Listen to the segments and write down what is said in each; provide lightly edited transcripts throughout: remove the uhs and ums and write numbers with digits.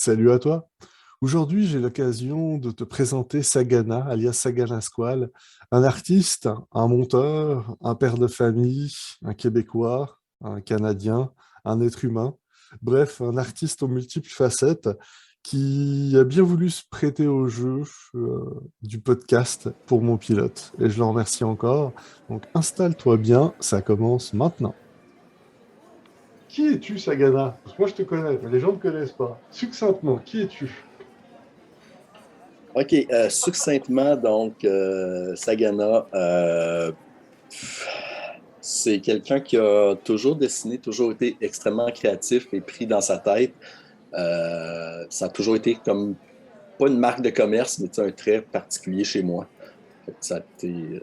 Salut à toi. Aujourd'hui, j'ai l'occasion de te présenter Sagana, alias Sagana Squall, un artiste, un monteur, un père de famille, un Québécois, un Canadien, un être humain. Bref, un artiste aux multiples facettes qui a bien voulu se prêter au jeu du podcast pour mon pilote. Et je le remercie encore. Donc installe-toi bien, ça commence maintenant. Qui es-tu, Sagana? Parce que moi, je te connais, mais les gens ne te connaissent pas. Succinctement, qui es-tu? OK, succinctement, donc, Sagana, c'est quelqu'un qui a toujours dessiné, toujours été extrêmement créatif et pris dans sa tête. Ça a toujours été comme, pas une marque de commerce, mais un trait particulier chez moi. Fait que ça a été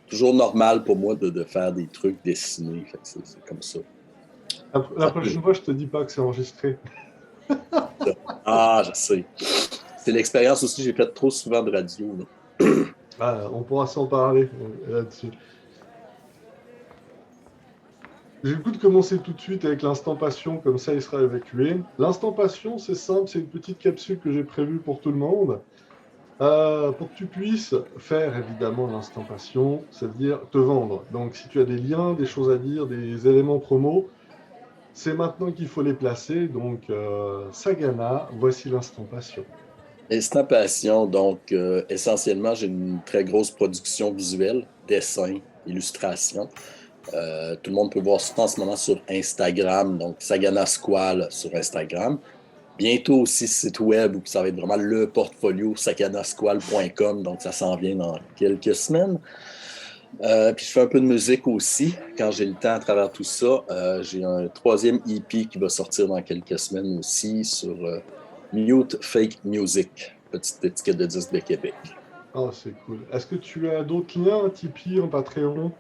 toujours normal pour moi de faire des trucs dessinés. Fait que c'est comme ça. La Ça a prochaine toujours fois, je te dis pas que c'est enregistré. été ça. Ah, je sais. C'est l'expérience aussi, j'ai fait trop souvent de radio, là. Ah, on pourra s'en parler là-dessus. J'ai le goût de commencer tout de suite avec l'instant passion, comme ça il sera évacué. L'instant passion, c'est simple, c'est une petite capsule que j'ai prévue pour tout le monde, pour que tu puisses faire évidemment l'instant passion, c'est-à-dire te vendre. Donc si tu as des liens, des choses à dire, des éléments promo, c'est maintenant qu'il faut les placer. Donc Sagana, voici l'instant passion. Instant Passion, donc essentiellement, j'ai une très grosse production visuelle, dessin, illustration. Tout le monde peut voir ça en ce moment sur Instagram, donc Sagana Squall sur Instagram. Bientôt aussi site web où ça va être vraiment le portfolio saganasquall.com, donc ça s'en vient dans quelques semaines. Puis je fais un peu de musique aussi quand j'ai le temps à travers tout ça. J'ai un troisième EP qui va sortir dans quelques semaines aussi sur Mute Fake Music, petite étiquette de disque de Québec. Oh, c'est cool. Est-ce que tu as d'autres liens, un Tipeee, un Patreon,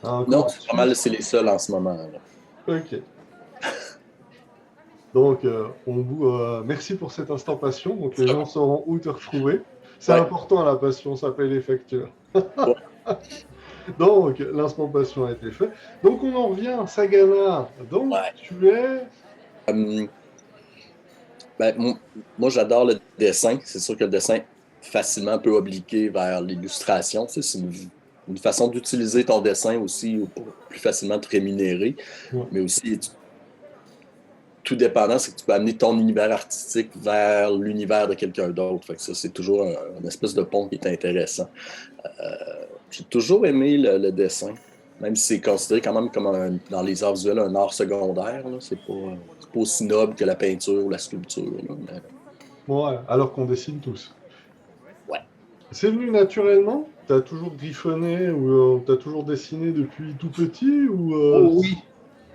un Non, compte c'est pas mal, Suisse? c'est les seuls en ce moment, là. Ok. Donc, merci pour cet instant passion. Donc, les gens sauront où te retrouver. C'est Ouais. important, la passion, ça paye les factures. Ouais. Donc, l'instant passion a été fait. Donc, on en revient à Sagana. Donc, Ouais. tu es... Euh, moi, j'adore le dessin. C'est sûr que le dessin facilement peut obliquer vers l'illustration. Tu sais, c'est une façon d'utiliser ton dessin aussi pour plus facilement te rémunérer. Ouais. Mais aussi, tout dépendant, c'est que tu peux amener ton univers artistique vers l'univers de quelqu'un d'autre. Fait que ça, c'est toujours un espèce de pont qui est intéressant. J'ai toujours aimé le dessin, même si c'est considéré quand même comme dans les arts visuels un art secondaire. Là. C'est pas aussi noble que la peinture ou la sculpture. Là, mais, Ouais, alors qu'on dessine tous. ouais. C'est venu naturellement? T'as toujours griffonné ou t'as toujours dessiné depuis tout petit ou Oh oui.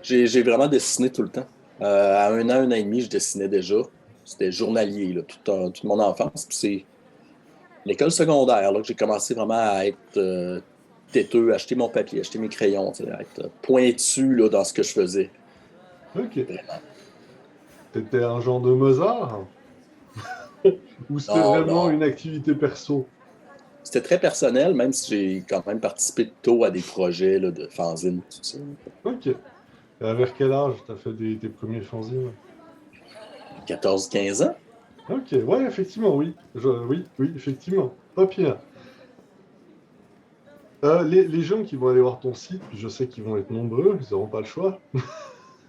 J'ai vraiment dessiné tout le temps. À un an et demi, je dessinais déjà. C'était journalier, là, toute mon enfance. Puis c'est l'école secondaire là, que j'ai commencé vraiment à être têteux, acheter mon papier, acheter mes crayons, tu sais, à être pointu là, dans ce que je faisais. Ok. Vraiment. T'étais un genre de Mozart? Ou c'était Non, vraiment non. une activité perso? C'était très personnel, même si j'ai quand même participé tôt à des projets là, de fanzine, tout ça. Ok. Et vers quel âge t'as fait tes premiers fanzines? 14-15 ans. Ok, ouais, effectivement, oui. Oui, oui, effectivement. Pas pire. Les gens qui vont aller voir ton site, puis je sais qu'ils vont être nombreux, ils n'auront pas le choix.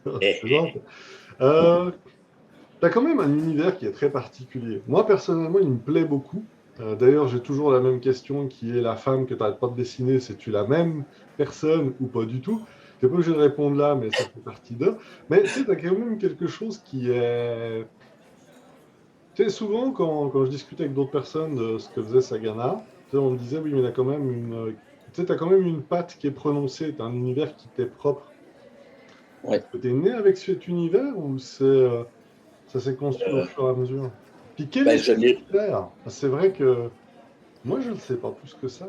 Je Eh, plaisante. Euh, T'as quand même un univers qui est très particulier. Moi, personnellement, il me plaît beaucoup. D'ailleurs, j'ai toujours la même question qui est la femme que tu n'arrêtes pas de dessiner, c'est-tu la même personne ou pas du tout? Je sais pas que je vais répondre là, mais ça fait partie d'eux. Mais tu sais, tu as quand même quelque chose qui est... Tu sais, souvent, quand je discutais avec d'autres personnes de ce que faisait Sagana, tu sais, on me disait, oui, mais il a quand même une... Tu sais, t'as quand même une patte qui est prononcée, t'as un univers qui t'est propre. ouais. Est-ce que t'es né avec cet univers ou ça s'est construit au Euh, fur et à mesure? Puis quel est ben, cet univers? C'est vrai que moi, je ne sais pas plus que ça.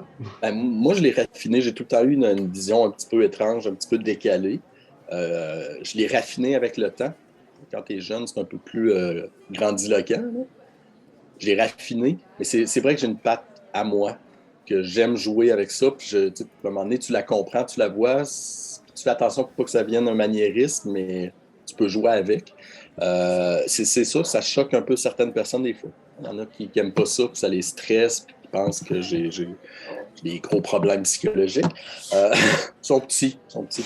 moi, je l'ai raffiné. J'ai tout le temps eu une vision un petit peu étrange, un petit peu décalée. Je l'ai raffiné avec le temps. Quand tu es jeune, c'est un peu plus grandiloquent, là. Je l'ai raffiné, mais c'est vrai que j'ai une patte à moi, que j'aime jouer avec ça. Puis tu sais, à un moment donné, tu la comprends, tu la vois. Tu fais attention pour pas que ça vienne un maniérisme, mais tu tu peux jouer avec. C'est sûr, ça choque un peu certaines personnes des fois. Il y en a qui n'aiment pas ça, que ça les stresse, puis qui pensent que j'ai des gros problèmes psychologiques. Ils sont petits, ils sont petits.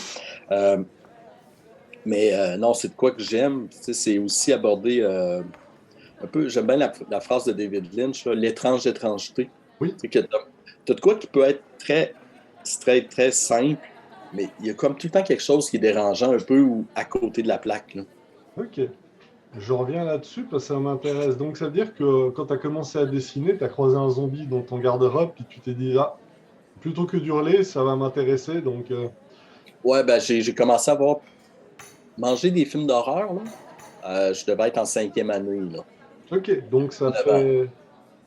Mais non, c'est de quoi que j'aime. Tu sais, c'est aussi aborder un peu, j'aime bien la phrase de David Lynch, là, l'étrange étrangeté. Oui, C'est que t'as de quoi qui peut être très simple, mais il y a comme tout le temps quelque chose qui est dérangeant un peu ou à côté de la plaque, là. ok. Je reviens là-dessus parce que ça m'intéresse. Donc, ça veut dire que quand tu as commencé à dessiner, tu as croisé un zombie dans ton garde-robe, puis tu t'es dit, ah, plutôt que d'hurler, ça va m'intéresser. Donc, Ouais, ben j'ai commencé à voir manger des films d'horreur, là. Je devais être en cinquième année, là. ok. Donc, ça 9 ans. fait.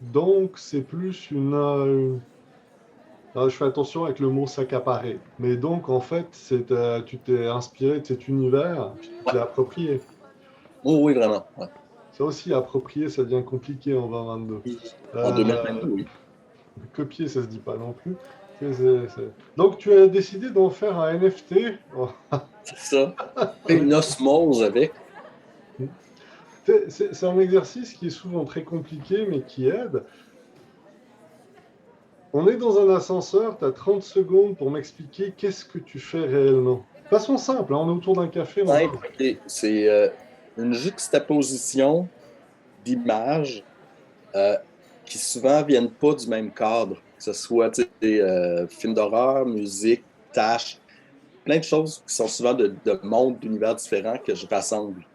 Donc, c'est plus je fais attention avec le mot s'accaparer. Mais donc, en fait, tu t'es inspiré de cet univers, puis tu te Ouais. l'es approprié. Oui, oui, vraiment. Ouais. Ça aussi, approprier, ça devient compliqué en 2022. En Euh, 2022, oui. Copier, ça se dit pas non plus. Donc, tu as décidé d'en faire un NFT. C'est ça. Fais une osmose avec. C'est un exercice qui est souvent très compliqué, mais qui aide. On est dans un ascenseur, tu as 30 secondes pour m'expliquer qu'est-ce que tu fais réellement. Façon simple, hein, on est autour d'un café, on Simple, parle. ok. C'est une juxtaposition d'images euh, qui souvent viennent pas du même cadre. Que ce soit tu sais, films d'horreur, musique, tâches, plein de choses qui sont souvent de mondes, d'univers différents que je rassemble,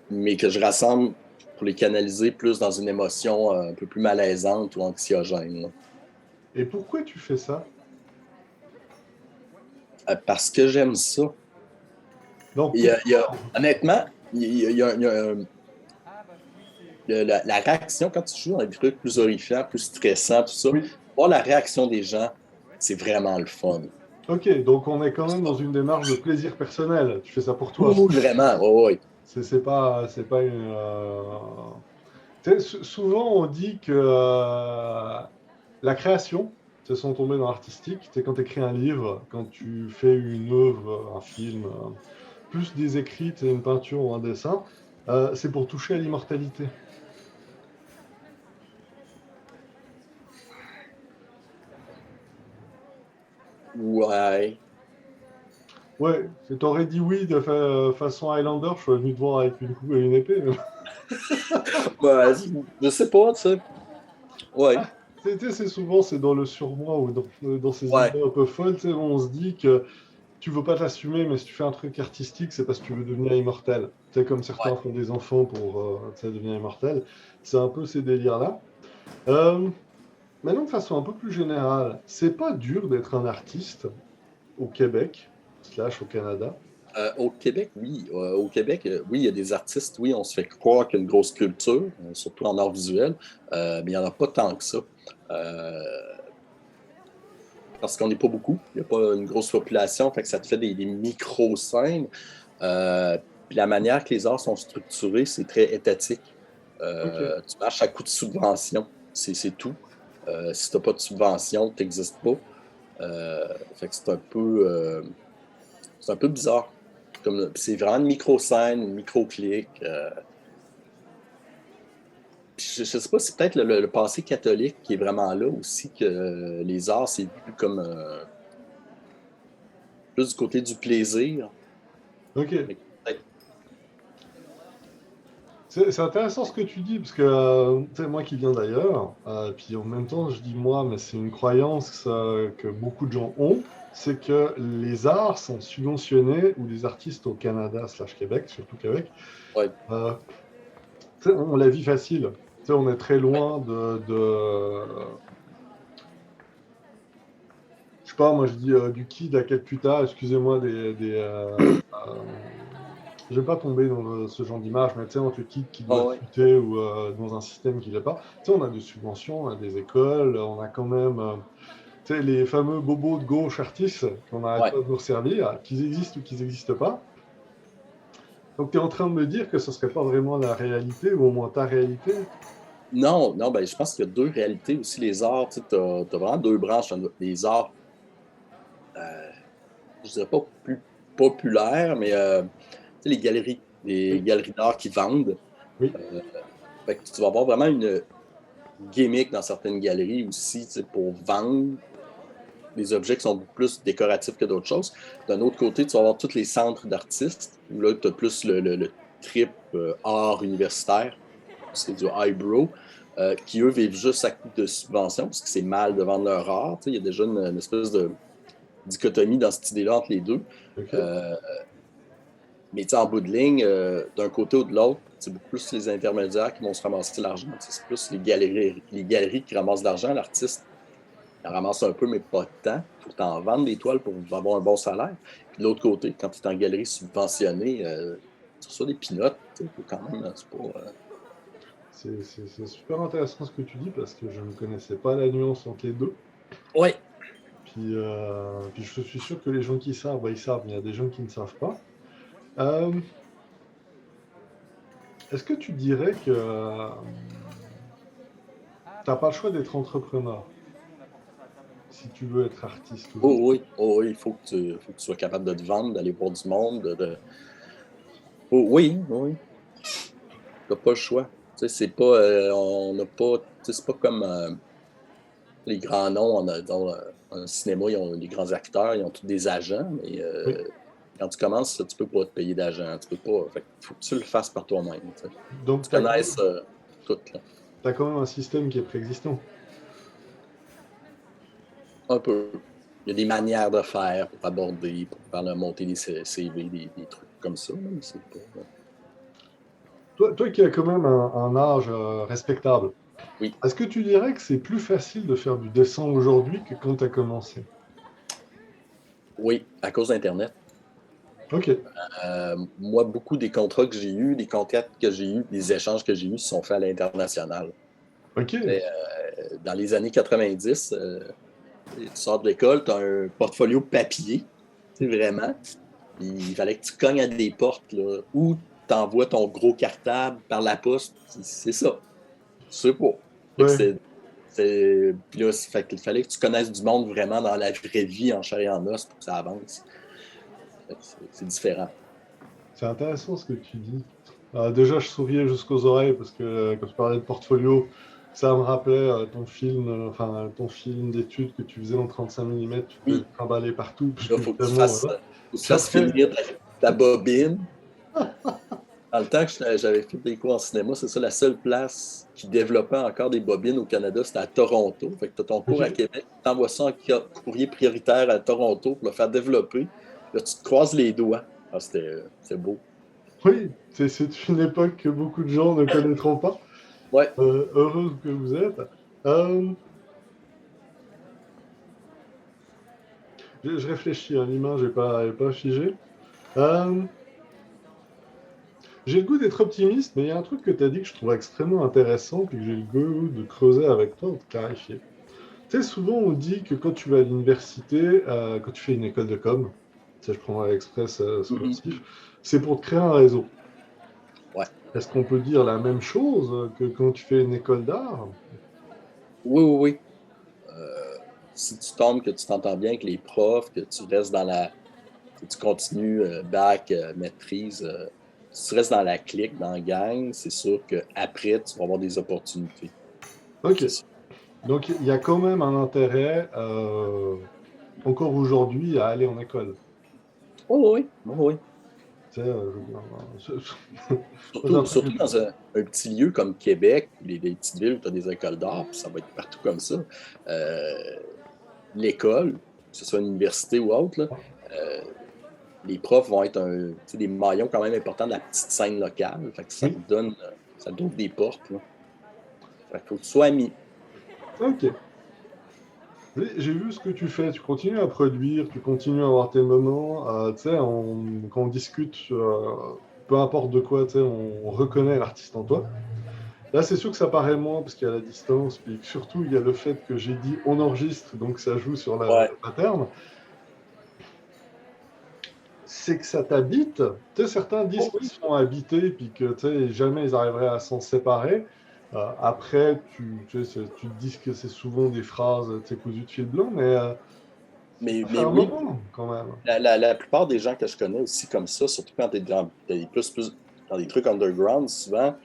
mais que je rassemble pour les canaliser plus dans une émotion un peu plus malaisante ou anxiogène, là. Et pourquoi tu fais ça? Parce que j'aime ça. Donc, Honnêtement, il y a la réaction quand tu joues dans des trucs plus horrifiants, plus stressants, tout ça, oui. voir la réaction des gens, c'est vraiment le fun. Ok, donc on est quand même dans une démarche de plaisir personnel. Tu fais ça pour toi. Oui, vraiment, oui, oui. C'est pas une. Tu sais, souvent on dit que la création, c'est sans tomber dans l'artistique. C'est quand tu écris un livre, quand tu fais une œuvre, un film, plus des écrits, une peinture ou un dessin, c'est pour toucher à l'immortalité. Ouais. Ouais, t'aurais dit oui de façon Highlander, je serais venu te voir avec une coupe et une épée. Mais... Ouais, je sais pas, tu sais. Ouais, Tu sais, c'est souvent c'est dans le surmoi ou dans ces ouais, idées un peu folles, tu sais, où on se dit que tu veux pas t'assumer, mais si tu fais un truc artistique, c'est parce que tu veux devenir immortel. Tu sais, comme ouais. certains font des enfants pour tu sais, devenir immortel. C'est un peu ces délires-là. Euh, Maintenant, de façon un peu plus générale, c'est pas dur d'être un artiste au Québec, slash au Canada. Au Québec, oui. Au Québec, oui, il y a des artistes, oui, on se fait croire qu'il y a une grosse culture, surtout en art visuel, mais il n'y en a pas tant que ça. Euh, Parce qu'on n'est pas beaucoup, il n'y a pas une grosse population, fait que ça te fait des micro-scènes. Euh, Puis la manière que les arts sont structurés, c'est très étatique. Ok. Tu marches à coup de subvention, c'est tout. Si tu n'as pas de subvention, tu n'existes pas. Fait que c'est un peu bizarre. C'est vraiment une micro-scène, une micro-clique. Je ne sais pas, c'est peut-être le passé catholique qui est vraiment là aussi, que les arts, c'est vu comme plus du côté du plaisir. Ok. Fait que peut-être- C'est intéressant ce que tu dis, parce que tu sais, moi qui viens d'ailleurs, puis en même temps je dis moi, mais c'est une croyance que beaucoup de gens ont, c'est que les arts sont subventionnés, ou les artistes au Canada, slash Québec, surtout Québec, ouais, euh, tu sais, on la vit facile. Tu sais, on est très ouais, loin je sais pas, moi je dis du Kid à Calcutta, excusez-moi, je vais pas tomber dans ce genre d'image, mais tu sais, entre le Kid qui doit ouais, ouais, chuter ou dans un système qui l'est pas, tu sais, on a des subventions, on a des écoles, on a quand même, tu sais, les fameux bobos de gauche artistes qu'on n'arrête ouais. pas de nous servir, qu'ils existent ou qu'ils n'existent pas. Donc tu es en train de me dire que ce serait pas vraiment la réalité, ou au moins ta réalité. Non, non, ben, je pense qu'il y a deux réalités aussi. Les arts, tu as vraiment deux branches. Les arts, je dirais pas plus populaires, mais sais, les Oui, galeries d'art qui vendent. oui, Fait que tu vas avoir vraiment une gimmick dans certaines galeries aussi, tu sais, pour vendre des objets qui sont beaucoup plus décoratifs que d'autres choses. D'un autre côté, tu vas avoir tous les centres d'artistes, où là, tu as plus le trip art universitaire, c'est du highbrow, qui eux vivent juste à coup de subventions, parce que c'est mal de vendre leur art. Tu sais, il y a déjà une espèce de dichotomie dans cette idée-là entre les deux. ok. Euh, mais en bout de ligne, d'un côté ou de l'autre, c'est beaucoup plus les intermédiaires qui vont se ramasser l'argent. C'est plus les galeries qui ramassent l'argent. L'artiste elle ramasse un peu, mais pas tant. Il faut que tu en vendes des toiles pour avoir un bon salaire. Puis de l'autre côté, quand tu es en galerie subventionnée, tu reçois des pinottes. Il faut quand même, c'est pas. C'est super intéressant ce que tu dis parce que je ne connaissais pas la nuance entre les deux. Ouais. Puis je suis sûr que les gens qui savent, bah, ils savent, mais il y a des gens qui ne savent pas. Euh, Est-ce que tu dirais que t'as pas le choix d'être entrepreneur si tu veux être artiste Oh aujourd'hui? oui, oh oui, faut que tu sois capable de te vendre, d'aller voir du monde. Oh oui, oui, tu n'as pas le choix. Tu sais, c'est pas, on n'a pas, tu sais, c'est pas comme les grands noms, dans le cinéma, ils ont les grands acteurs, ils ont tous des agents, mais Oui. quand tu commences, tu peux pas te payer d'agent. Tu peux pas. Fait, faut que tu le fasses par toi-même. Tu sais. Donc Tu tu as, connaisses tout, là. quand même un système qui est préexistant. Un peu. Il y a des manières de faire pour aborder, pour faire monter des CV, des trucs comme ça. Là, mais c'est pas, Toi qui as quand même un âge respectable, oui, est-ce que tu dirais que c'est plus facile de faire du dessin aujourd'hui que quand tu as commencé? oui, à cause d'Internet. Ok, Moi, beaucoup des contrats que j'ai eus, des contacts que j'ai eus, des échanges que j'ai eus se sont faits à l'international. ok, Et, dans les années 90, tu sors de l'école, tu as un portfolio papier, c'est vraiment. Il fallait que tu cognes à des portes, là, ou tu envoies ton gros cartable par la poste. C'est ça. Tu sais pas. Fait que ouais, puis là, fait qu'il fallait que tu connaisses du monde vraiment dans la vraie vie, en chair et en os, pour que ça avance. Fait que c'est différent. c'est intéressant ce que tu dis. Déjà, je souriais jusqu'aux oreilles parce que quand tu parlais de portfolio, ça me rappelait ton film d'études que tu faisais en 35 mm, tu devais le Oui, trimballer partout puis parce là, que évidemment, voilà. faut que tu Puis fasses après, finir ta bobine. Dans le temps que j'avais fait des cours en cinéma, c'est ça, la seule place qui développait encore des bobines au Canada, c'était à Toronto. Fait que tu as ton cours à ok, Québec, tu envoies ça en courrier prioritaire à Toronto pour le faire développer. Là, tu te croises les doigts. Ah, c'était beau. oui, c'est une époque que beaucoup de gens ne connaîtront pas. Ouais. Heureuse que vous êtes. Euh, je réfléchis, hein, l'humain, j'ai pas figé. Euh, j'ai le goût d'être optimiste, mais il y a un truc que tu as dit que je trouve extrêmement intéressant, puis que j'ai le goût de creuser avec toi, de clarifier. Tu sais, souvent on dit que quand tu vas à l'université, quand tu fais une école de com, tu sais, je prends l'express ce Mhm. motif, c'est pour te créer un réseau. Ouais. Est-ce qu'on peut dire la même chose que quand tu fais une école d'art? Oui, oui, oui. Si tu tombes, que tu t'entends bien avec les profs, que tu restes que tu continues bac, maîtrise, si tu restes dans la clique, dans la gang, c'est sûr qu'après, tu vas avoir des opportunités. Ok, C'est ça. donc il y a quand même un intérêt encore aujourd'hui à aller en école. Oh, oui, oui, oui. Tu sais, je veux dire, c'est un Surtout, truc surtout dans un petit lieu comme Québec, ou des petites villes où tu as des écoles d'art, puis ça va être partout comme ça. Euh, L'école, que ce soit une université ou autre, là, euh, les profs vont être des maillons quand même importants de la petite scène locale. Fait que oui, ça te donne des portes. Là. Fait qu'il faut que tu sois ami. ok. J'ai vu ce que tu fais, tu continues à produire, tu continues à avoir tes moments, tu sais, quand on discute, peu importe de quoi, tu sais, on reconnaît l'artiste en toi. Là, c'est sûr que ça paraît moins parce qu'il y a la distance, puis que surtout, il y a le fait que j'ai dit on enregistre, donc ça joue sur le Ouais. pattern. C'est que ça t'habite. Tu sais, certains disent Oh qu'ils oui. se font habiter, puis que tu sais, jamais ils arriveraient à s'en séparer. Après, tu te dis que c'est souvent des phrases tu sais, cousues de fil blanc, mais Mais, Ça fait mais un oui, moment, quand même. la plupart des gens que je connais aussi comme ça, surtout quand tu es dans des trucs underground, souvent,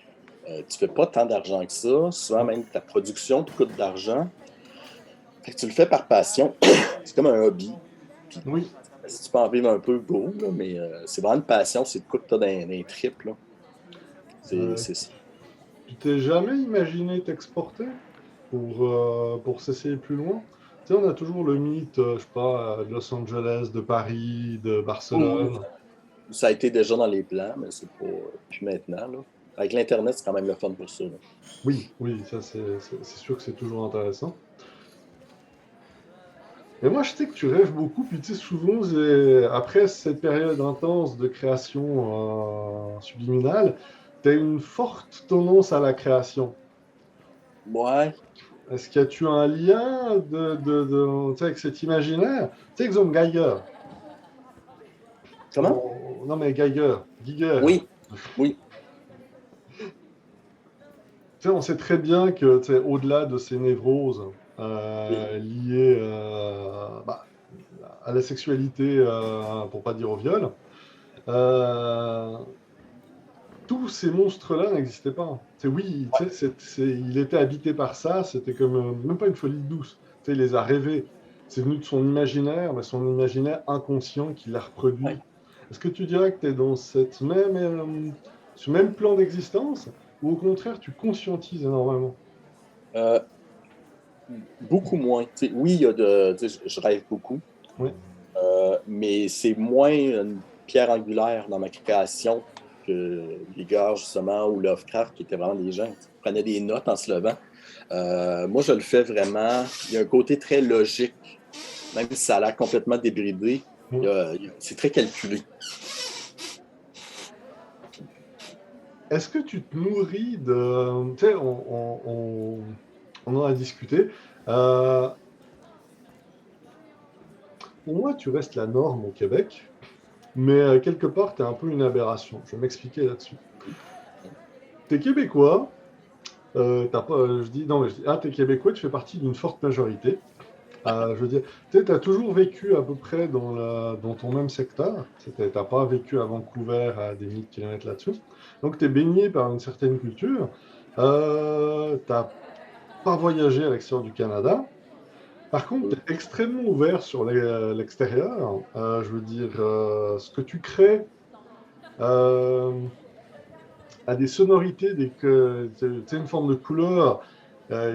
tu fais pas tant d'argent que ça. Souvent, même ta production te coûte d'argent. Fait que tu le fais par passion. C'est comme un hobby. Puis, Oui. si tu peux en vivre un peu, go, là, mais c'est vraiment une passion. C'est de quoi que tu as dans les tripes, là. Euh, C'est ça. Tu t'es jamais imaginé t'exporter pour s'essayer plus loin? Tu sais, on a toujours le mythe, je sais pas, de Los Angeles, de Paris, de Oui, oui, Barcelone. ça a été déjà dans les plans, mais c'est pas plus maintenant, là. Avec l'Internet, c'est quand même le fun pour ça, là. Oui, oui, ça c'est sûr que c'est toujours intéressant. Mais moi, je sais que tu rêves beaucoup, puis tu sais, souvent, après cette période intense de création subliminale, tu as une forte tendance à la création. Ouais. Est-ce que tu as un lien tu sais, avec cet imaginaire? Tu sais, exemple Geiger. Comment? Non, mais Giger. Oui, oui, Tu sais, on sait très bien que, tu sais, au-delà de ces névroses oui, liées bah, à la sexualité, pour pas dire au viol, euh, tous ces monstres-là n'existaient pas. C'est oui, tu sais, il était habité par ça, c'était comme même pas une folie douce. Tu sais, il les a rêvés. C'est venu de son imaginaire, mais son imaginaire inconscient qui l'a ouais. reproduit. Est-ce que tu dirais que tu es dans ce même plan d'existence, ou au contraire, tu conscientises énormément? Euh, Beaucoup moins. Tu sais, oui, tu sais, je rêve beaucoup, Oui. mais c'est moins une pierre angulaire dans ma création que les gars, justement, ou Lovecraft, qui étaient vraiment des gens qui prenaient des notes en se levant. Moi, je le fais vraiment. Il y a un côté très logique, même si ça a l'air complètement débridé. Mm. C'est très calculé. Est-ce que tu te nourris de... Tu sais, on en a discuté. Euh, pour moi, tu restes la norme au Québec. Mais quelque part, tu es un peu une aberration. Je vais m'expliquer là-dessus. Tu es québécois, t'as pas, je dis, non, mais je dis, ah, tu es québécois, tu fais partie d'une forte majorité. Je veux dire, tu as toujours vécu à peu près dans ton même secteur. Tu n'as pas vécu à Vancouver à des milliers de kilomètres là-dessus. Donc, tu es baigné par une certaine culture. Tu n'as pas voyagé à l'extérieur du Canada. Par contre, tu es extrêmement ouvert sur l'extérieur. Je veux dire, ce que tu crées. Euh, à des sonorités, c'est une forme de couleur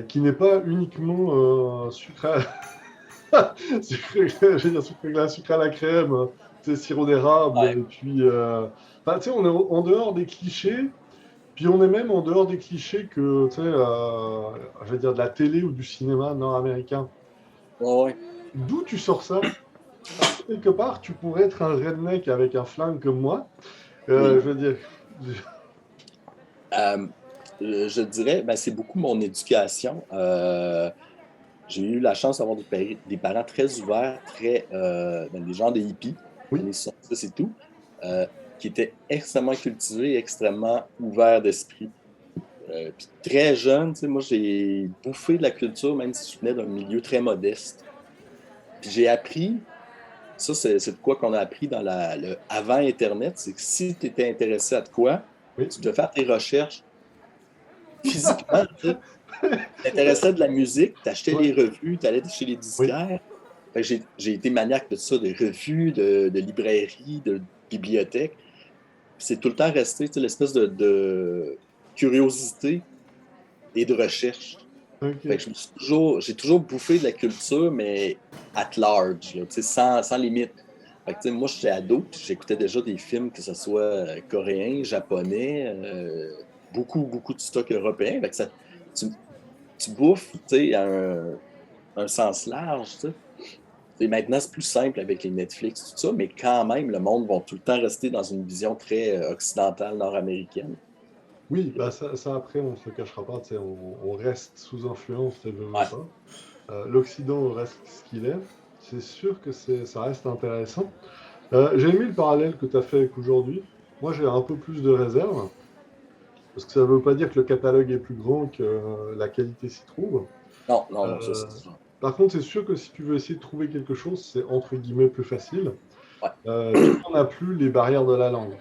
qui n'est pas uniquement sucré, je veux dire sucré à la crème, sirop d'érable, Ouais. et puis, enfin, on est en dehors des clichés, puis on est même en dehors des clichés que, je veux dire, de la télé ou du cinéma nord-américain. Ouais, ouais. D'où tu sors ça? Parce que quelque part, tu pourrais être un redneck avec un flingue comme moi. Oui. Je veux dire, Euh, je dirais, ben, c'est beaucoup mon éducation. J'ai eu la chance d'avoir des parents très ouverts, ben, des gens de hippies, oui, années 70 c'est tout, euh, qui étaient extrêmement cultivés, extrêmement ouverts d'esprit. Puis très jeune, tu sais, moi, j'ai bouffé de la culture, même si je venais d'un milieu très modeste. Puis j'ai appris, ça, c'est de quoi qu'on a appris dans le avant Internet, c'est que si tu étais intéressé à de quoi, oui. tu devais faire tes recherches physiquement, tu sais. T'intéressais de la musique, t'achetais Ouais, les revues, t'allais chez les oui. disquaires. Fait que j'ai été maniaque de ça, de revues, de librairies, de bibliothèques. C'est tout le temps resté, tu sais, l'espèce de curiosité et de recherche. Fait que Ok. j'ai toujours bouffé de la culture, mais at large, là, tu sais, sans limite. Fait que, tu sais, moi, j'étais ado, puis j'écoutais déjà des films, que ce soit coréens, japonais, beaucoup de stock européen. Fait que tu, tu bouffes, tu sais, à un sens large, tu sais. Et maintenant, c'est plus simple avec les Netflix, tout ça, mais quand même, le monde va tout le temps rester dans une vision très occidentale, nord-américaine. Oui, bah ça, après, on ne se le cachera pas, on reste sous influence, tu veux Ouais, pas. L'Occident reste ce qu'il est. C'est sûr que ça reste intéressant. J'ai aimé le parallèle que tu as fait avec aujourd'hui. Moi, j'ai un peu plus de réserve, parce que ça ne veut pas dire que le catalogue est plus grand que la qualité s'y trouve. non, non, non, ça, Euh, c'est ça. Par contre, c'est sûr que si tu veux essayer de trouver quelque chose, c'est entre guillemets plus facile. Ouais. Tu n'en as plus les barrières de la langue.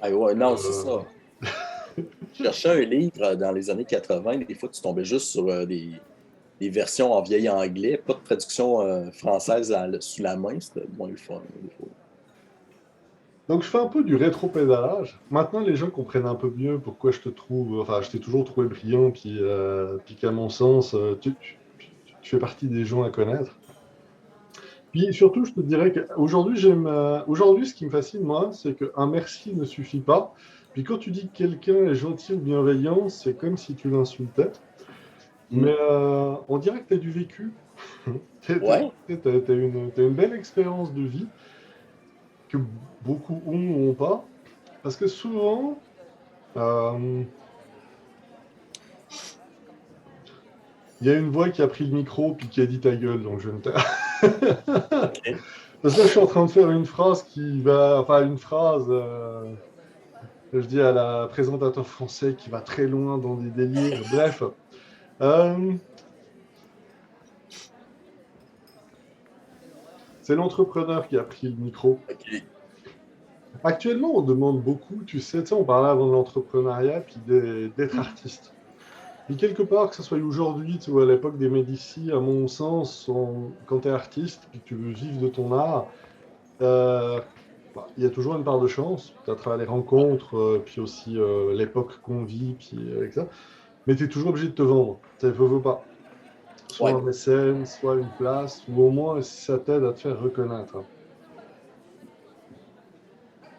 Ah ouais, non, c'est Euh, ça. Je cherchais un livre dans les années 80, des fois tu tombais juste sur des versions en vieil anglais, pas de traduction française sous la main, c'était moins le fun, des fois. Donc, je fais un peu du rétro-pédalage. Maintenant, les gens comprennent un peu mieux pourquoi je te trouve, enfin, je t'ai toujours trouvé brillant, puis qu'à mon sens, tu fais partie des gens à connaître. Puis surtout, je te dirais qu'aujourd'hui, aujourd'hui, ce qui me fascine, moi, c'est qu'un merci ne suffit pas. Puis quand tu dis que quelqu'un est gentil ou bienveillant, c'est comme si tu l'insultais. Mm. Mais on dirait que tu as du vécu. Tu Ouais, as une belle expérience de vie que beaucoup ont ou n'ont pas. Parce que souvent, euh, il y a une voix qui a pris le micro puis qui a dit ta gueule, donc je vais me taire. ok. Parce que là, je suis en train de faire une phrase enfin, une phrase. Je dis à la présentateur français qui va très loin dans des délires. Bref, euh, c'est l'entrepreneur qui a pris le micro. Ok. Actuellement, on demande beaucoup, tu sais, on parlait avant de l'entrepreneuriat, puis d'être Mm. artiste. Et quelque part, que ce soit aujourd'hui ou à l'époque des Médicis, à mon sens, quand tu es artiste, puis que tu veux vivre de ton art, euh, il y a toujours une part de chance, à travers les rencontres, puis aussi l'époque qu'on vit, puis avec ça. Mais tu es toujours obligé de te vendre. Tu ne veux pas. Soit Ouais. un mécène, soit une place, ou au moins si ça t'aide à te faire reconnaître.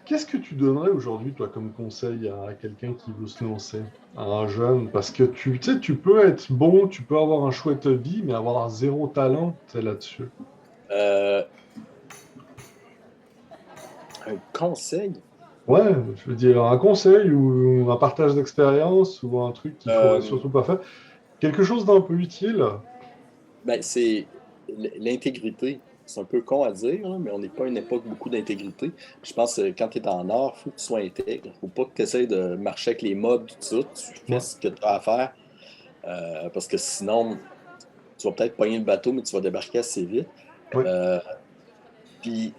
Qu'est-ce que tu donnerais aujourd'hui, toi, comme conseil à quelqu'un qui veut se lancer, à un jeune? Parce que tu sais, tu peux être bon, tu peux avoir un chouette vie, mais avoir zéro talent, c'est là-dessus. Euh, un conseil? Ouais, je veux dire, un conseil ou un partage d'expérience ou un truc qu'il faudrait Euh, surtout pas faire. Quelque chose d'un peu utile. ben, c'est l'intégrité. C'est un peu con à dire, là, mais on n'est pas à une époque beaucoup d'intégrité. Je pense que quand tu es en art, il faut que tu sois intègre. Faut pas que tu essaies de marcher avec les modes, tout ça. Tu fais Ouais, ce que tu as à faire. Parce que sinon, tu vas peut-être pogner le bateau, mais tu vas débarquer assez vite. ouais, Euh, Puis,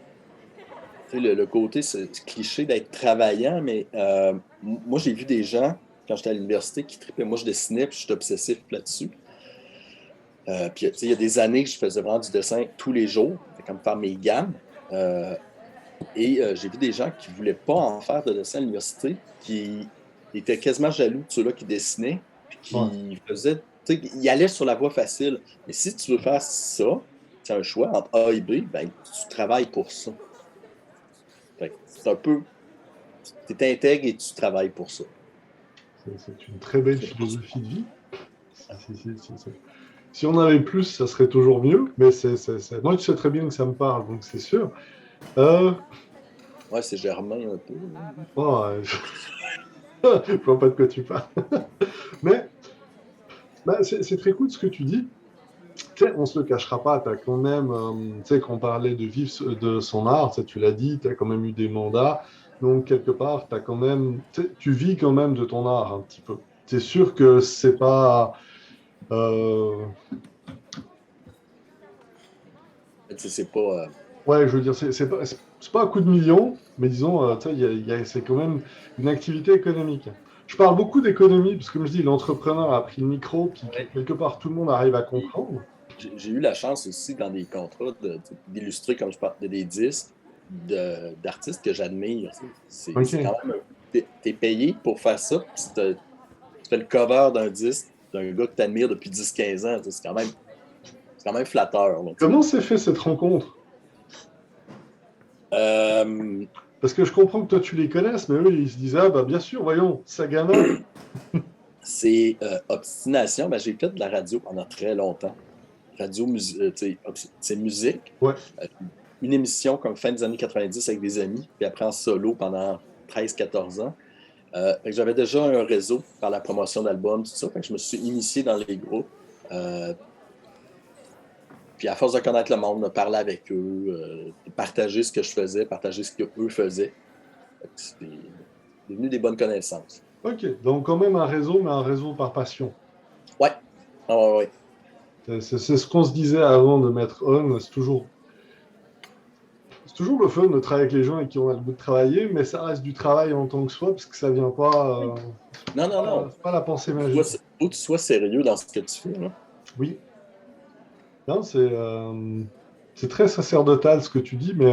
tu sais, le côté, c'est cliché d'être travaillant, mais moi, j'ai vu des gens, quand j'étais à l'université, qui tripaient. Moi, je dessinais, puis je suis obsessif là-dessus. Puis, tu sais, il y a des années que je faisais vraiment du dessin tous les jours, fait comme faire mes gammes. Euh, j'ai vu des gens qui ne voulaient pas en faire de dessin à l'université, qui étaient quasiment jaloux de ceux-là qui dessinaient, puis ouais. qui faisaient, tu sais, ils allaient sur la voie facile. Mais si tu veux faire ça, c'est un choix entre A et B, ben, tu travailles pour ça. Fait que c'est un peu, tu t'intègres et tu travailles pour ça. C'est une très belle C'est pas ça. philosophie de vie. Si on avait plus, ça serait toujours mieux, mais moi, tu sais très bien que ça me parle, donc c'est sûr. Euh, Ouais, c'est Germain un peu. oh, je vois pas de quoi tu parles. Mais bah, c'est très cool ce que tu dis. Tu sais, on se le cachera pas, tu as quand même, tu sais, quand on parlait de vivre de son art, tu sais, tu l'as dit, tu as quand même eu des mandats. Donc, quelque part, t'as quand même, tu vis quand même de ton art un petit peu. C'est sûr que c'est pas. euh, Tu sais, c'est pas. ouais, je veux dire, c'est pas un coup de million, mais disons, tu sais, c'est quand même une activité économique. Je parle beaucoup d'économie, parce que comme je dis, l'entrepreneur a pris le micro, puis que Ouais. quelque part, tout le monde arrive à Puis, comprendre. j'ai eu la chance aussi dans des contrats d'illustrer, comme je parlais, des disques d'artistes que j'admire. Tu sais. C'est Ok. quand même. T'es payé pour faire ça, puis tu fais le cover d'un disque d'un gars que tu admires depuis 10-15 ans. Tu sais. C'est quand même flatteur. Là, tu sais. Comment s'est fait cette rencontre? Euh, Parce que je comprends que toi, tu les connaisses, mais eux, ils se disaient, ah, bah, bien sûr, voyons, Sagana. c'est Obstination. Ben, j'ai fait de la radio pendant très longtemps. Radio, tu sais, c'est musique. Ouais. Euh, une émission comme fin des années 90 avec des amis, puis après en solo pendant 13-14 ans. Fait que j'avais déjà un réseau par la promotion d'albums, tout ça. Fait que je me suis initié dans les groupes. Euh, Puis à force de connaître le monde, de parler avec eux, de partager ce que je faisais, partager ce qu'eux faisaient. Fait que c'est devenu des bonnes connaissances. Ok. Donc, quand même un réseau, mais un réseau par passion. Ouais. Ah ouais, ouais. C'est ce qu'on se disait avant de mettre on. C'est toujours le fun de travailler avec les gens avec qui on a le goût de travailler, mais ça reste du travail en tant que soi, parce que ça vient pas. Non, non, non. C'est pas la pensée Faut magique. que tu sois sérieux dans ce que tu fais, là. Oui. Non, c'est très sacerdotal ce que tu dis, mais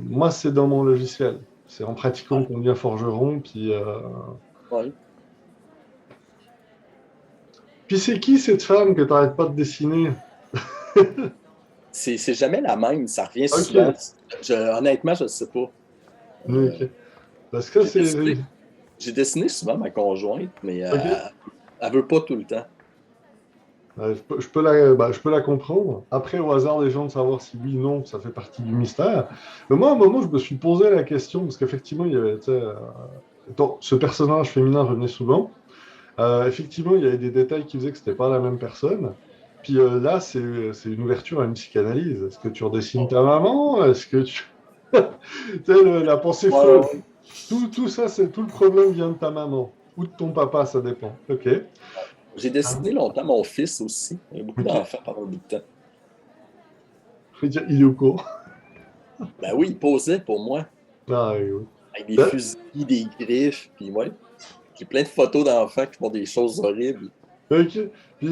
moi, c'est dans mon logiciel. C'est en pratiquant Ouais, qu'on devient forgeron. ouais. Puis c'est qui cette femme que tu n'arrêtes pas de dessiner? C'est jamais la même, ça revient souvent. Ok. Honnêtement, je ne sais pas. Euh, Ok. Parce que j'ai c'est. dessiné, j'ai dessiné souvent ma conjointe, mais Ok. elle veut pas tout le temps. Je peux la comprendre. Après, au hasard des gens de savoir si oui ou non, ça fait partie du mystère. Mais moi, à un moment, je me suis posé la question, parce qu'effectivement, il y avait, tu sais, ce personnage féminin revenait souvent. Effectivement, il y avait des détails qui faisaient que c'était pas la même personne. Puis là, c'est une ouverture à une psychanalyse. Est-ce que tu redessines ta maman? Est-ce que tu... Tu sais, la pensée Ouais, Freud. ouais. Tout ça, tout le problème vient de ta maman. Ou de ton papa, ça dépend. Ok. J'ai Ah, dessiné longtemps mon fils aussi. Il y a beaucoup ok. d'enfants pendant un bout de temps. Je veux dire, il est au courant. Ben oui, il posait pour moi, Ah, oui, oui. avec des Ben, fusils, des griffes, puis ouais. J'ai plein de photos d'enfants qui font des choses horribles. ok. Puis,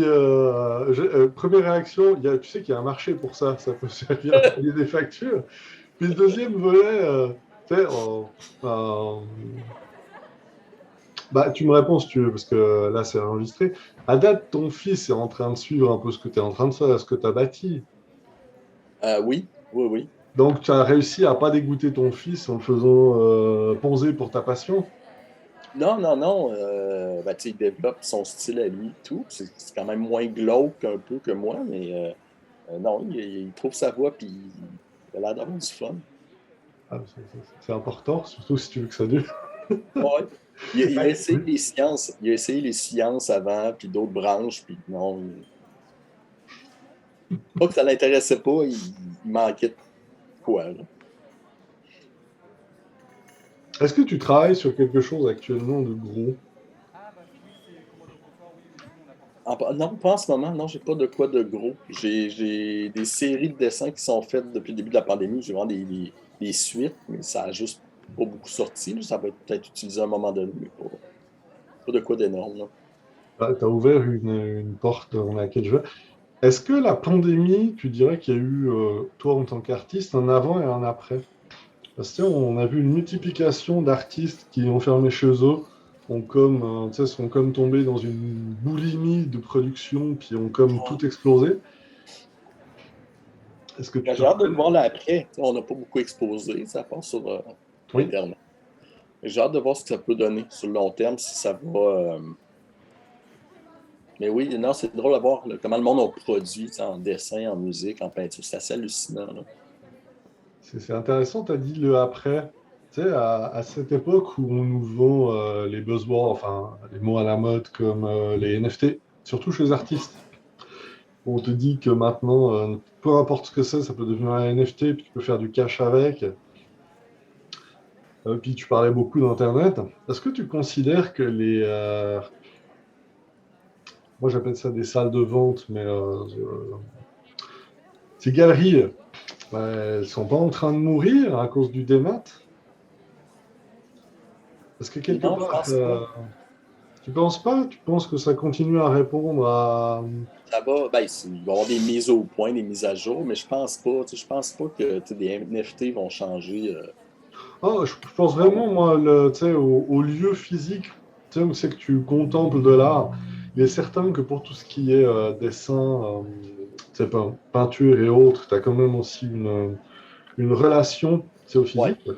première réaction, tu sais qu'il y a un marché pour ça. Ça peut servir à payer des factures. Puis le deuxième volet, tu sais, bah, tu me réponds si tu veux, parce que là, c'est enregistré. À date, ton fils est en train de suivre un peu ce que tu es en train de faire, ce que tu as bâti. Oui, oui, oui. Donc, tu as réussi à pas dégoûter ton fils en le faisant poser pour ta passion. Non, non, non. Ben, tu sais, il développe son style à lui, tout. C'est quand même moins glauque un peu que moi, mais non, il trouve sa voie, puis il a l'air d'avoir du fun. Ah, c'est important, surtout si tu veux que ça dure. Ouais. Il a Ouais, essayé les sciences. Il a essayé les sciences avant, puis d'autres branches, puis non. Pas que ça l'intéressait pas, il manquait de quoi, là. Est-ce que tu travailles sur quelque chose actuellement de gros? Non, pas en ce moment, non, j'ai pas de quoi de gros. J'ai des séries de dessins qui sont faites depuis le début de la pandémie. J'ai vraiment des suites, mais ça a juste pas beaucoup sorti, là. Ça va être peut-être utilisé à un moment donné, mais pas de quoi d'énorme, là. Tu as ouvert une porte dans laquelle je vais. Est-ce que la pandémie, tu dirais qu'il y a eu, toi en tant qu'artiste, un avant et un après? Parce que on a vu une multiplication d'artistes qui, enfermés chez eux, sont comme tombés dans une boulimie de production, puis ont comme tout explosé. Est-ce que tu Ben, te j'ai hâte de reconnais? voir l'après. Tu sais, on n'a pas beaucoup exposé, ça passe sur Oui. Internet. Mais j'ai hâte de voir ce que ça peut donner sur le long terme, si ça va. Mais oui, non, c'est drôle de voir là, comment le monde a produit, tu sais, en dessin, en musique, en peinture. C'est assez hallucinant, là. C'est intéressant, tu as dit le après. Tu sais, à cette époque où on nous vend les buzzwords, enfin, les mots à la mode comme les NFT, surtout chez les artistes. On te dit que maintenant, peu importe ce que c'est, ça peut devenir un NFT, puis tu peux faire du cash avec. Puis tu parlais beaucoup d'Internet. Est-ce que tu considères que moi j'appelle ça des salles de vente, mais ces galeries, elles sont pas en train de mourir à cause du démat? Parce que quelque Non, je part, pense pas. tu penses pas? Tu penses que ça continue à répondre à... Ça va, ben, il va y avoir des mises au point, des mises à jour, mais je pense pas. Tu sais, je pense pas que tu sais, des NFT vont changer. Ah, je pense vraiment, moi, tu sais, au lieu physique, tu sais, où c'est que tu contemples de l'art. Il est certain que pour tout ce qui est dessin, tu sais, peinture et autres, tu as quand même aussi une relation, tu sais, au Ouais. physique.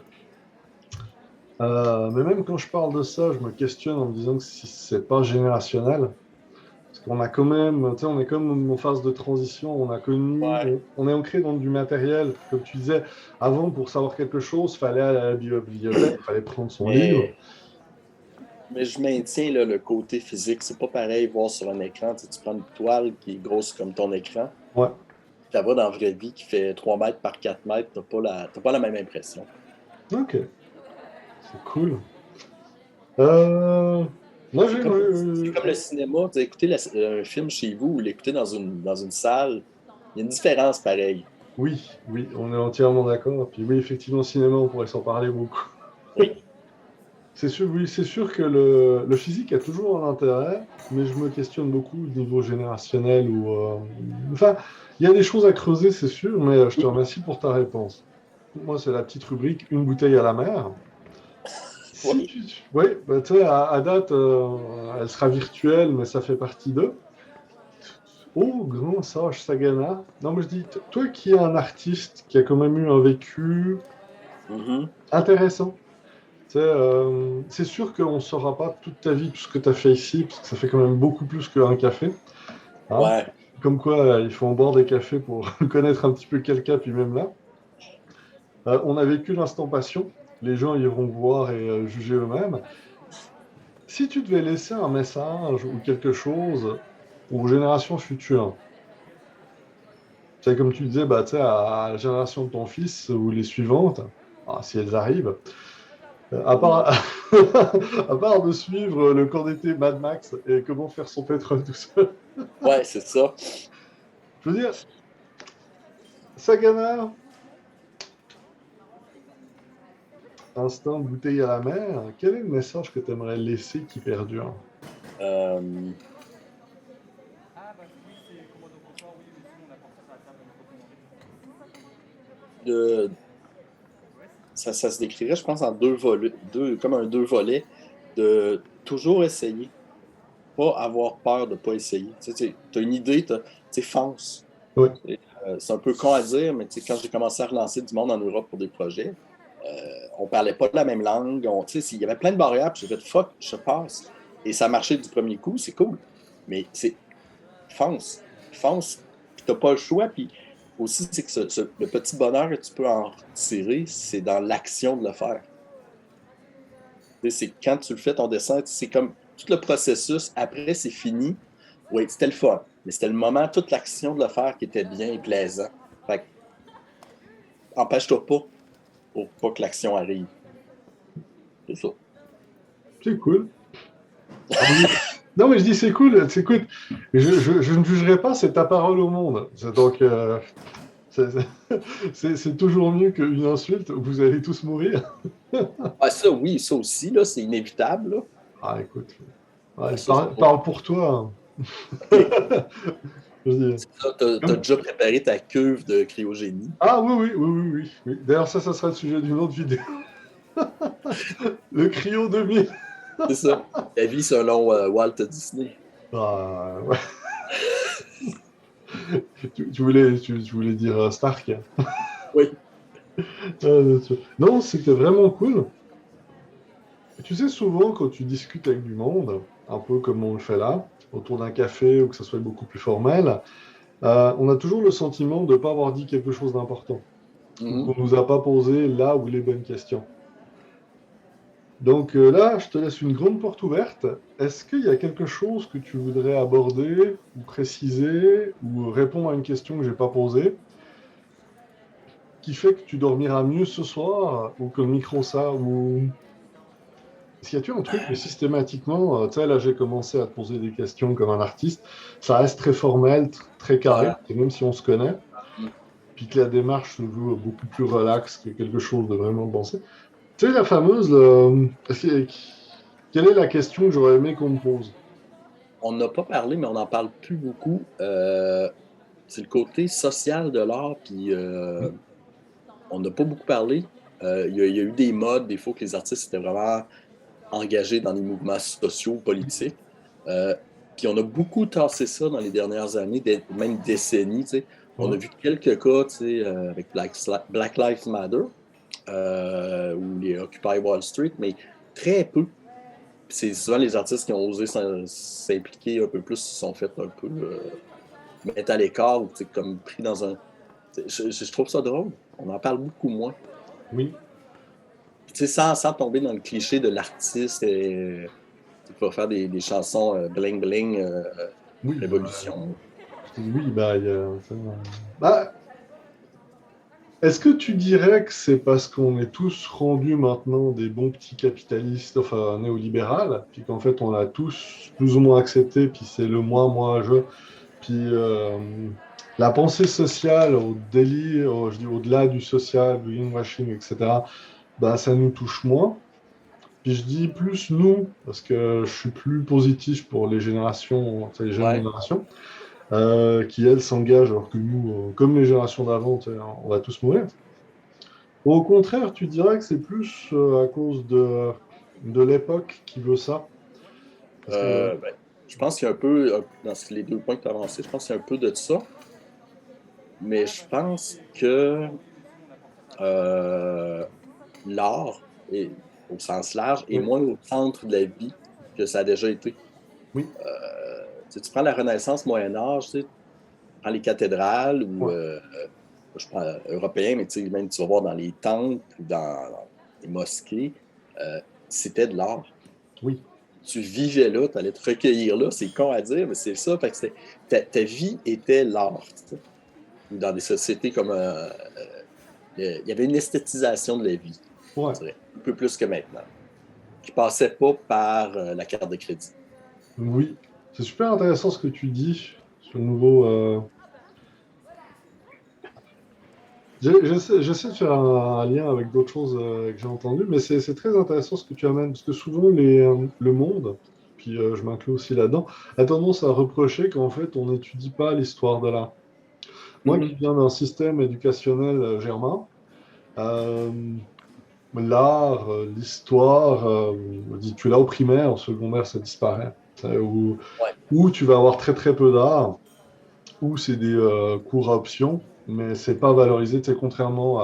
Mais même quand je parle de ça, je me questionne en me disant que si c'est pas générationnel, parce qu'on a quand même, tu sais, on est comme en phase de transition, on a connu, Ouais. on est ancré dans du matériel, comme tu disais, avant pour savoir quelque chose, fallait aller à la bibliothèque, fallait prendre son livre. Mais, mais je maintiens là, le côté physique. C'est pas pareil voir sur un écran. Tu sais, tu prends une toile qui est grosse comme ton écran. Ouais, Tu la vois dans la vraie vie qui fait 3 mètres par 4 mètres. T'as pas la même impression. ok, c'est cool. Euh, Moi, C'est comme, c'est comme le cinéma, tu sais, écouter un film chez vous ou l'écouter dans une salle, il y a une différence pareille. oui, oui, on est entièrement d'accord. Puis oui, effectivement, au cinéma, on pourrait s'en parler beaucoup. Oui. C'est sûr, oui, c'est sûr que le physique a toujours un intérêt, mais je me questionne beaucoup au niveau générationnel ou, enfin, il y a des choses à creuser, c'est sûr, mais je te remercie pour ta réponse. Moi, c'est la petite rubrique une bouteille à la mer. Si Oui. tu, oui, bah, tu sais, à date, elle sera virtuelle, mais ça fait partie d'eux. Oh, grand sage Sagana. Non, mais je dis, toi qui es un artiste qui a quand même eu un vécu Mhm. intéressant. Tu sais, c'est sûr qu'on ne saura pas toute ta vie, tout ce que tu as fait ici, parce que ça fait quand même beaucoup plus qu'un café. Hein. Ouais. Comme quoi, il faut en boire des cafés pour connaître un petit peu quelqu'un, puis même là. On a vécu l'instant passion. Les gens iront voir et juger eux-mêmes. Si tu devais laisser un message ou quelque chose aux générations futures, c'est comme tu disais, bah, tu sais, à la génération de ton fils ou les suivantes, ah, si elles arrivent, à Mhm. part, à part de suivre le camp d'été Mad Max et comment faire son pétrole tout seul, Ouais, c'est ça. je veux dire, Sagana, instant bouteille à la mer, quel est le message que tu aimerais laisser qui perdure? Euh, de, ça se décrirait, je pense, en deux volets, comme un deux volets, de toujours essayer, pas avoir peur de pas essayer. Tu as une idée, tu sais, fonce. Oui, C'est un peu con à dire, mais tu sais, quand j'ai commencé à relancer du monde en Europe pour des projets, on parlait pas la même langue. Tu sais, il y avait plein de barrières, puis j'ai fait fuck, je passe. Et ça a marché du premier coup, c'est cool. Mais c'est fonce, fonce, puis t'as pas le choix. Puis aussi, c'est que le petit bonheur que tu peux en retirer, c'est dans l'action de le faire. Tu sais, c'est quand tu le fais ton dessin, c'est comme tout le processus. Après, c'est fini. Oui, c'était le fun. Mais c'était le moment, toute l'action de le faire qui était bien et plaisant. Fait que, empêche-toi pas pour pas que l'action arrive. C'est ça. c'est cool. Ah oui. Non, mais je dis c'est cool, c'est cool. Mais je ne jugerai pas, c'est ta parole au monde. Donc, c'est c'est toujours mieux qu'une insulte où vous allez tous mourir. Ah, ça, oui, ça aussi, là, c'est inévitable. Là. Ah, écoute, Ah, ouais, ça, c'est pas... parle pour toi. OK. Je dis, C'est ça, t'as comme- déjà préparé ta cuve de cryogénie. Ah oui, oui, oui, oui, oui, oui. D'ailleurs, ça sera le sujet d'une autre vidéo. Le Cryo 2000. C'est ça. Ta vie selon Walt Disney. Ah, ouais. Tu voulais dire Stark. Oui. Non, c'était vraiment cool. Tu sais, souvent, quand tu discutes avec du monde, un peu comme on le fait là, autour d'un café ou que ça soit beaucoup plus formel, on a toujours le sentiment de ne pas avoir dit quelque chose d'important ou Mhm. qu'on ne nous a pas posé là où les bonnes questions. Donc là, je te laisse une grande porte ouverte. Est-ce qu'il y a quelque chose que tu voudrais aborder ou préciser ou répondre à une question que je n'ai pas posée qui fait que tu dormiras mieux ce soir ou que le micro ça ou est-ce qu'il y a-tu un truc, mais systématiquement, tu sais, là j'ai commencé à te poser des questions comme un artiste, ça reste très formel, très carré, Ouais. et même si on se connaît, puis que la démarche se veut beaucoup plus relaxe que quelque chose de vraiment pensé. Tu sais, la fameuse, quelle est la question que j'aurais aimé qu'on me pose? On n'a pas parlé, mais on n'en parle plus beaucoup. C'est le côté social de l'art, puis Hmm. on n'a pas beaucoup parlé. Il y a eu des modes, des fois que les artistes étaient vraiment engagés dans des mouvements sociaux, politiques. Euh, Puis on a beaucoup tassé ça dans les dernières années, même décennies. Tu sais. On a Ouais. vu quelques cas tu sais, avec Black Lives Matter ou les Occupy Wall Street, mais très peu. Puis c'est souvent les artistes qui ont osé s'impliquer un peu plus, se sont fait un peu mettre à l'écart ou tu sais, comme pris dans un. Je trouve ça drôle. On en parle beaucoup moins. Oui, Puis, tu sais, sans tomber dans le cliché de l'artiste qui va faire des chansons bling bling oui, révolution. je te dis oui, bah, bah, Est-ce que tu dirais que c'est parce qu'on est tous rendus maintenant des bons petits capitalistes, enfin néolibérales, puis qu'en fait on l'a tous plus ou moins accepté, puis c'est le moi, je, puis la pensée sociale au délire, je dis au-delà du social, du greenwashing, etc., bah, ça nous touche moins. Puis je dis plus nous, parce que je suis plus positif pour les générations, tu sais, les jeunes Ouais. générations, qui elles s'engagent, alors que nous, comme les générations d'avant, tu sais, on va tous mourir. Au contraire, tu dirais que c'est plus à cause de l'époque qui veut ça. Parce que, Ben, je pense qu'il y a un peu, dans les deux points que tu as avancés, je pense qu'il y a un peu de ça, mais je pense que euh, l'art, au sens large, est oui, moins au centre de la vie que ça a déjà été. oui, Tu prends la Renaissance, Moyen Âge, tu prends les cathédrales ou ouais, je prends européen, mais même tu vas voir dans les temples ou dans les mosquées, euh, c'était de l'art. oui. Tu vivais là, tu allais te recueillir là, c'est con à dire, mais c'est ça. Fait que ta vie était l'art. Tu sais. Ou dans des sociétés comme il y avait une esthétisation de la vie, Ouais. je dirais, un peu plus que maintenant, qui passait pas par la carte de crédit. Oui, c'est super intéressant ce que tu dis sur le nouveau. J'essaie de faire un lien avec d'autres choses que j'ai entendues, mais c'est très intéressant ce que tu amènes, parce que souvent le monde, puis je m'inclus aussi là-dedans, a tendance à reprocher qu'en fait on n'étudie pas l'histoire de l'art. Moi qui Mhm. viens d'un système éducationnel germain, euh, l'art, l'histoire, tu l'as au primaire, au secondaire ça disparaît. Où, Ouais. où tu vas avoir très très peu d'art, ou c'est des cours à option, mais c'est pas valorisé, tu sais, contrairement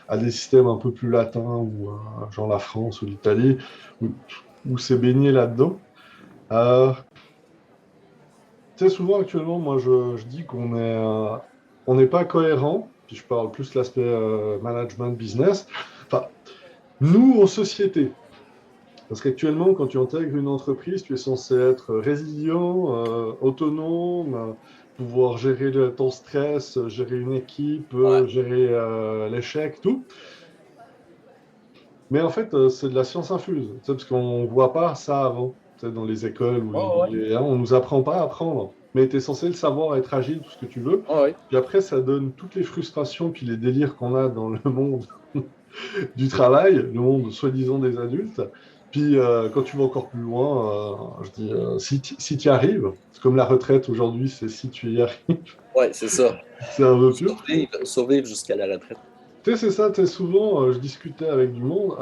à des systèmes un peu plus latins, ou genre la France ou l'Italie, où c'est baigné là-dedans. Euh, Tu sais, souvent actuellement, moi je dis on n'est pas cohérent, puis je parle plus de l'aspect management business, enfin, nous en société. Parce qu'actuellement, quand tu intègres une entreprise, tu es censé être résilient, autonome, pouvoir gérer ton stress, gérer une équipe, Ouais. gérer l'échec, tout. Mais en fait, c'est de la science infuse, tu sais, parce qu'on ne voit pas ça avant, tu sais, dans les écoles, Oh, ouais. hein, on ne nous apprend pas à apprendre. Mais tu es censé le savoir, être agile, tout ce que tu veux. Oh, ouais. Puis après, ça donne toutes les frustrations, puis les délires qu'on a dans le monde du travail, le monde soi-disant des adultes. Puis quand tu vas encore plus loin, je dis, si tu y arrives, c'est comme la retraite aujourd'hui, c'est si tu y arrives, Ouais, c'est ça. c'est un vœu pieux. Survivre jusqu'à la retraite. Tu sais, c'est ça, tu sais, souvent, je discutais avec du monde,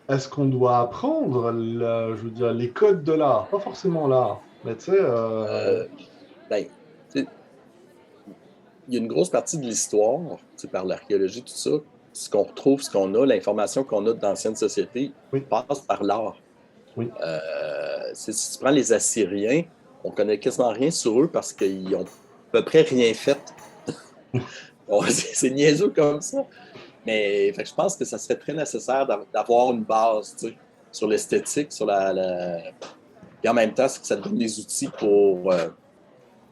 est-ce qu'on doit apprendre, je veux dire, les codes de l'art? Pas forcément l'art, mais tu sais, Euh, ben, tu sais, il y a une grosse partie de l'histoire, tu sais, par l'archéologie, tout ça, ce qu'on retrouve, ce qu'on a, l'information qu'on a d'anciennes sociétés oui, passe par l'art. oui, Si tu prends les Assyriens, on connaît quasiment rien sur eux parce qu'ils ont à peu près rien fait. Bon, c'est niaiseux comme ça. Mais fait que je pense que ça serait très nécessaire d'avoir une base, tu sais, sur l'esthétique, sur et en même temps, c'est que ça te donne des outils pour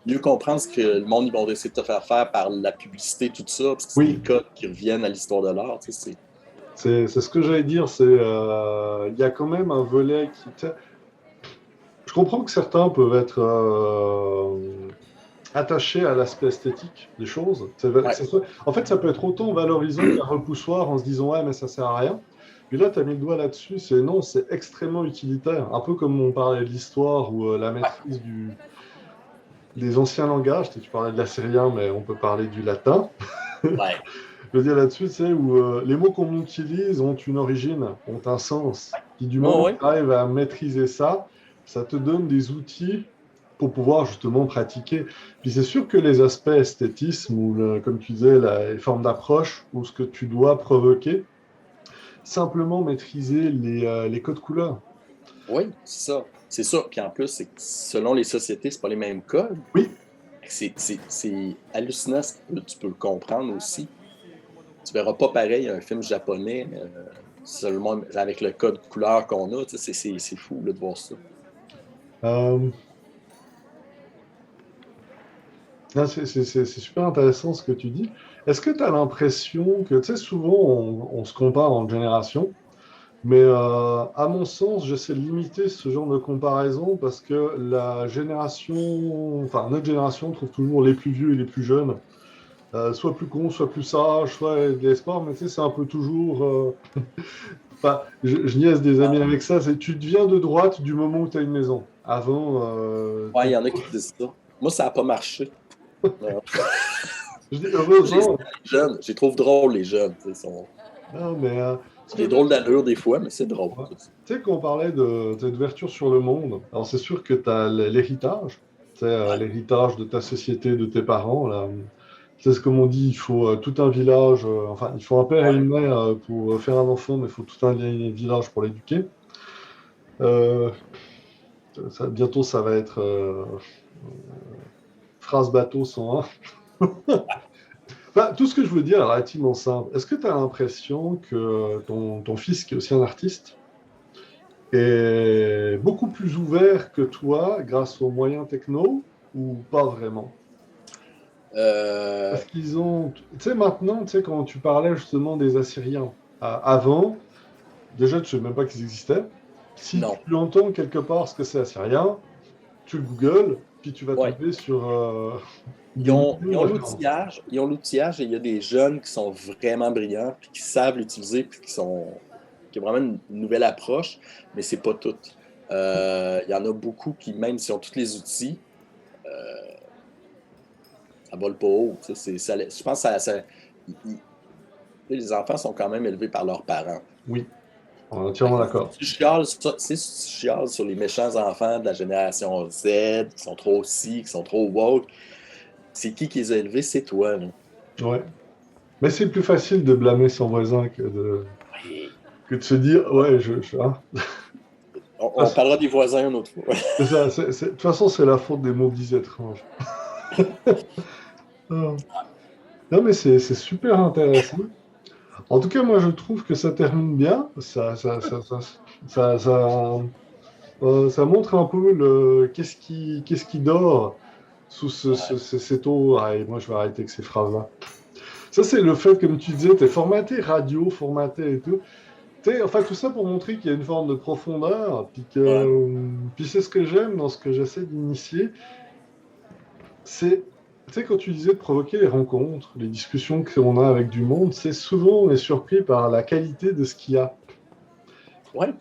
mieux comprendre ce que le monde ils vont essayer de te faire faire par la publicité, tout ça, parce que c'est des oui, codes qui reviennent à l'histoire de l'art. Tu sais, c'est ce que j'allais dire, il y a quand même un volet qui, tu sais, je comprends que certains peuvent être attachés à l'aspect esthétique des choses. ouais, En fait, ça peut être autant valorisant qu'un repoussoir en se disant, ouais, mais ça sert à rien. Puis là, tu as mis le doigt là-dessus, c'est non, c'est extrêmement utilitaire. Un peu comme on parlait de l'histoire ou la maîtrise des anciens langages. Tu parlais de l'assyrien, mais on peut parler du latin. ouais. Je veux dire là-dessus, tu sais, où les mots qu'on utilise ont une origine, ont un sens. Puis du Oh, moment que ouais. tu arrives à maîtriser ça, ça te donne des outils pour pouvoir justement pratiquer. Puis c'est sûr que les aspects esthétisme, ou comme tu disais, les formes d'approche, ou ce que tu dois provoquer, simplement maîtriser les codes couleurs. Oui, c'est ça. C'est ça. Puis en plus, c'est que selon les sociétés, c'est pas les mêmes codes. Oui, C'est hallucinant ce que tu peux le comprendre aussi. Tu verras pas pareil un film japonais seulement avec le code couleur qu'on a. Tu sais, c'est fou là, de voir ça. euh, Ah, c'est super intéressant ce que tu dis. Est-ce que tu as l'impression que, tu sais, souvent on se compare en génération, mais à mon sens, j'essaie de limiter ce genre de comparaison parce que notre génération trouve toujours les plus vieux et les plus jeunes, soit plus cons, soit plus sages, soit des sports, mais tu sais, c'est un peu toujours. Enfin, je niaise des amis avec ça, c'est tu deviens de droite du moment où tu as une maison. Avant, Ouais, il y en a qui disent ça. Moi, ça n'a pas marché. Non. je dis Je les heureusement. jeunes, je les trouve drôles, les jeunes. Non, mais parce Des que drôles d'allure des fois, mais c'est drôle. ouais. Tu sais, qu'on parlait d'ouverture sur le monde, alors c'est sûr que tu as l'héritage, tu sais, Ouais, l'héritage de ta société, de tes parents. Là. C'est ce comme on dit, il faut tout un village, enfin, il faut un père et ouais. une mère pour faire un enfant, mais il faut tout un village pour l'éduquer. Euh, bientôt, ça va être phrase bateau 101. Enfin, tout ce que je veux dire est relativement simple. Est-ce que tu as l'impression que ton fils, qui est aussi un artiste, est beaucoup plus ouvert que toi grâce aux moyens techno ou pas vraiment? Euh, Parce qu'ils ont, tu sais, maintenant, tu sais, quand tu parlais justement des Assyriens, avant, déjà, tu ne sais même pas qu'ils existaient. Si non. tu entends quelque part ce que c'est assyrien, tu le googles, puis tu vas Ouais. tomber sur Ils des ont, millions ils de ont références. l'outillage, ils ont l'outillage et il y a des jeunes qui sont vraiment brillants, puis qui savent l'utiliser, puis qui ont vraiment une nouvelle approche, mais c'est pas tout. Il y en a beaucoup qui, même s'ils ont tous les outils, ça vole pas haut. Tu sais, je pense que les enfants sont quand même élevés par leurs parents. Oui, on est Fait entièrement que d'accord. si tu chiales sur les méchants enfants de la génération Z, qui sont trop ci, qui sont trop woke, c'est qui les a élevés? C'est toi, là. Ouais. Mais c'est plus facile de blâmer son voisin Oui. que de se dire, ouais, hein. On parlera des voisins une autre fois. C'est ça, de toute façon, c'est la faute des maudits étranges. Ah. Non, mais c'est super intéressant. En tout cas, moi, je trouve que ça termine bien. Ça montre un peu qu'est-ce qui dort sous Ouais. cette eau. Ah, et moi, je vais arrêter avec ces phrases-là. Ça, c'est le fait, comme tu disais, tu es formaté radio, formaté et tout. Enfin, tout ça pour montrer qu'il y a une forme de profondeur. Ouais. Puis c'est ce que j'aime dans ce que j'essaie d'initier. C'est, tu sais, quand tu disais de provoquer les rencontres, les discussions qu'on a avec du monde, c'est souvent on est surpris par la qualité de ce qu'il y a. Ouais.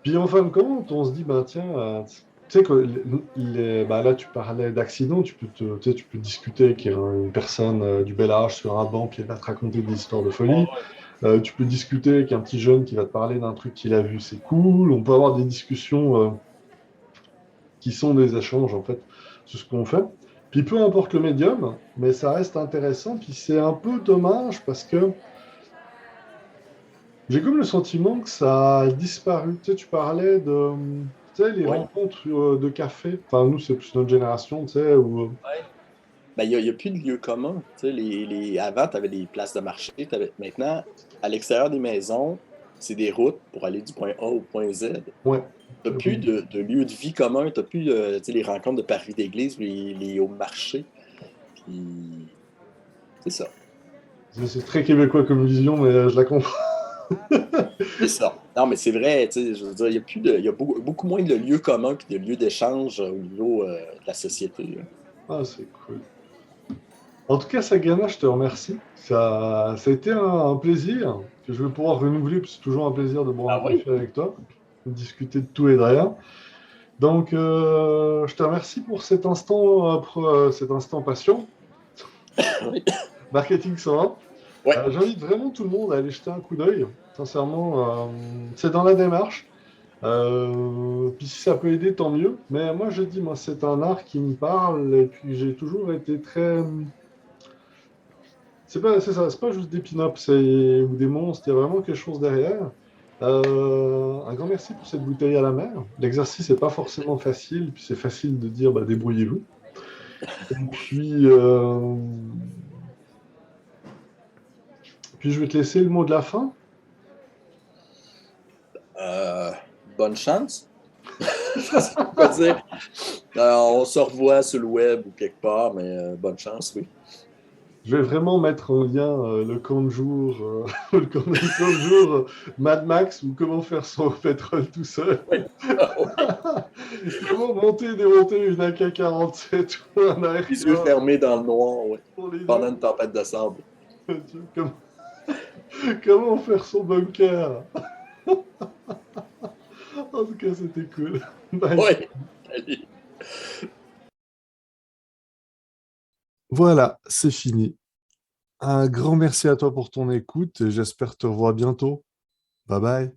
Puis en fin de compte, on se dit, ben tiens, tu sais que bah, là tu parlais d'accident, tu sais, tu peux discuter avec une personne du bel âge sur un banc, puis elle va te raconter des histoires de folie. Tu peux discuter avec un petit jeune qui va te parler d'un truc qu'il a vu, c'est cool. On peut avoir des discussions qui sont des échanges, en fait, sur ce qu'on fait. Puis peu importe le médium, mais ça reste intéressant. Puis c'est un peu dommage parce que j'ai comme le sentiment que ça a disparu. Tu sais, tu parlais de, tu sais, les Ouais. rencontres de café. Enfin, nous, c'est plus notre génération, tu sais, où, Ben, il y a plus de lieux communs. Tu sais, avant, tu avais des places de marché. Maintenant, à l'extérieur des maisons, c'est des routes pour aller du point A au point Z. ouais. Tu n'as plus de lieu de vie commun. Tu n'as plus tu sais, les rencontres de parvis d'église, les hauts marchés. Puis, c'est ça. C'est très québécois comme vision, mais je la comprends. C'est ça. Non, mais c'est vrai, tu sais, je veux dire, il y a beaucoup moins de lieux communs et de lieux d'échange au niveau de la société, là. Ah, c'est cool. En tout cas, Sagana, je te remercie. Ça a été un plaisir que je vais pouvoir renouveler, puis c'est toujours un plaisir de boire un Ah oui? café avec toi, de discuter de tout et de rien. Donc, je te remercie pour cet instant passion, Oui. marketing 101. Ouais. J'invite vraiment tout le monde à aller jeter un coup d'œil. Sincèrement, c'est dans la démarche. Puis si ça peut aider, tant mieux. Mais moi, je dis, moi, c'est un art qui me parle et puis j'ai toujours été très. C'est ça, c'est pas juste des pin-ups ou des monstres, il y a vraiment quelque chose derrière. Un grand merci pour cette bouteille à la mer. L'exercice n'est pas forcément facile, puis c'est facile de dire bah, débrouillez-vous. Et puis je vais te laisser le mot de la fin. Euh, bonne chance. Je sais pas quoi dire. Alors, on se revoit sur le web ou quelque part, mais bonne chance, oui. Je vais vraiment mettre en lien le camp de jour, le camp de jour Mad Max ou comment faire son pétrole tout seul. Oui. Ah oui. Comment monter et démonter une AK-47 ou un Les yeux AR-15 fermés dans le noir, oui. pour les Pendant deux. une tempête de sable. Comment faire son bunker? En tout cas, c'était cool. Bye. Oui. Allez. Voilà, c'est fini. Un grand merci à toi pour ton écoute et j'espère te revoir bientôt. Bye bye.